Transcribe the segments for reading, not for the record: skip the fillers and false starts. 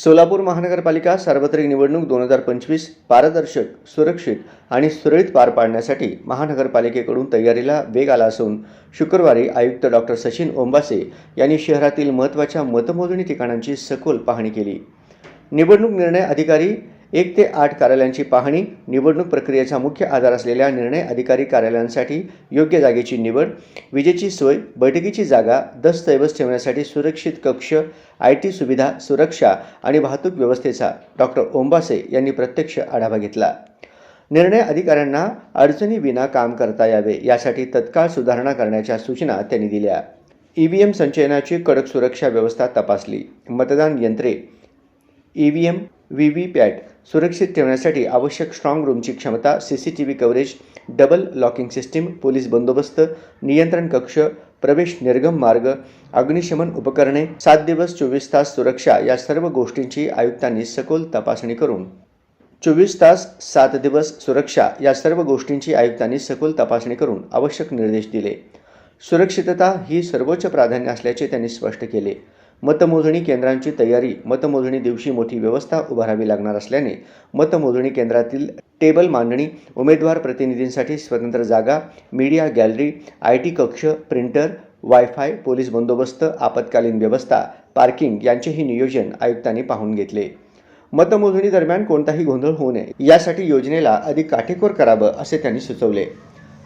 सोलापूर महानगरपालिका सार्वत्रिक निवडणूक 2025 पारदर्शक, सुरक्षित आणि सुरळीत पार पाडण्यासाठी महानगरपालिकेकडून तयारीला वेग आला असून शुक्रवारी आयुक्त डॉक्टर सचिन ओंबासे यांनी शहरातील महत्त्वाच्या मतमोजणी ठिकाणांची सखोल पाहणी केली. निवडणूक निर्णय अधिकारी 1 ते 8 कार्यालयांची पाहणी, निवडणूक प्रक्रियेचा मुख्य आधार असलेल्या निर्णय अधिकारी कार्यालयांसाठी योग्य जागेची निवड, विजेची सोय, बैठकीची जागा, दस्तऐवज ठेवण्यासाठी सुरक्षित कक्ष, IT सुविधा, सुरक्षा आणि वाहतूक व्यवस्थेचा डॉक्टर ओंबासे यांनी प्रत्यक्ष आढावा घेतला. निर्णय अधिकाऱ्यांना अडचणीविना काम करता यावे यासाठी तत्काळ सुधारणा करण्याच्या सूचना त्यांनी दिल्या. EVM संचयनाची कडक सुरक्षा व्यवस्था तपासली. मतदान यंत्रे, EVM, VVPAT सुरक्षित ठेवण्यासाठी आवश्यक स्ट्रॉंग रूमची क्षमता, CCTV coverage, double locking system, police बंदोबस्त, नियंत्रण कक्ष, प्रवेश निर्गम मार्ग, अग्निशमन उपकरणे, 7 दिवस 24 तास सुरक्षा या सर्व गोष्टींची आयुक्तांनी सखोल तपासणी करून 24 तास 7 दिवस सुरक्षा या सर्व गोष्टींची आयुक्तांनी सखोल तपासणी करून आवश्यक निर्देश दिले. सुरक्षितता ही सर्वोच्च प्राधान्य असल्याचे त्यांनी स्पष्ट केले. मतमोजणी केंद्रांची तयारी, मतमोजणी दिवशी मोठी व्यवस्था उभारावी लागणार असल्याने मतमोजणी केंद्रातील टेबल मांडणी, उमेदवार प्रतिनिधींसाठी स्वतंत्र जागा, मीडिया गॅलरी, IT कक्ष, प्रिंटर, वायफाय, पोलीस बंदोबस्त, आपत्कालीन व्यवस्था, पार्किंग यांचेही नियोजन आयुक्तांनी पाहून घेतले. मतमोजणी दरम्यान कोणताही गोंधळ होऊ नये यासाठी योजनेला अधिक काटेकोर करावं असे त्यांनी सुचवले.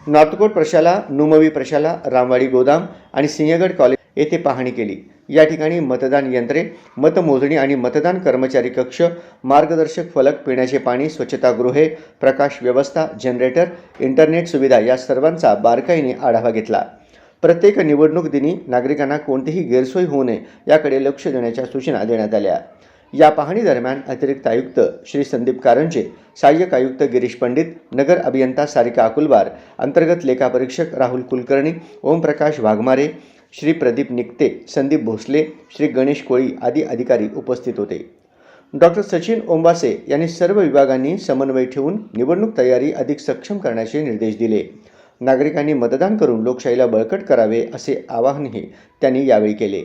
नॉर्थकोट प्रशाला, नुमवी प्रशाला, रामवाडी गोदाम आणि सिंहगड कॉलेज येथे पाहणी केली. या ठिकाणी मतदान यंत्रे, मतमोजणी आणि मतदान कर्मचारी कक्ष, मार्गदर्शक फलक, पिण्याचे पाणी, स्वच्छतागृहे, प्रकाश व्यवस्था, जनरेटर, इंटरनेट सुविधा या सर्वांचा बारकाईने आढावा घेतला. प्रत्येक निवडणूक दिनी नागरिकांना कोणतीही गैरसोय होऊ नये याकडे लक्ष देण्याच्या सूचना देण्यात आल्या. या पाहणी दरम्यान अतिरिक्त आयुक्त श्री संदीप कारंजे, सहाय्यक आयुक्त गिरीश पंडित, नगर अभियंता सारिका अकुलवार, अंतर्गत लेखापरीक्षक राहुल कुलकर्णी, ओमप्रकाश वाघमारे, श्री प्रदीप निकते, संदीप भोसले, श्री गणेश कोळी आदी अधिकारी उपस्थित होते. डॉक्टर सचिन ओंबासे यांनी सर्व विभागांनी समन्वय ठेवून निवडणूक तयारी अधिक सक्षम करण्याचे निर्देश दिले. नागरिकांनी मतदान करून लोकशाहीला बळकट करावे असे आवाहनही त्यांनी यावेळी केले.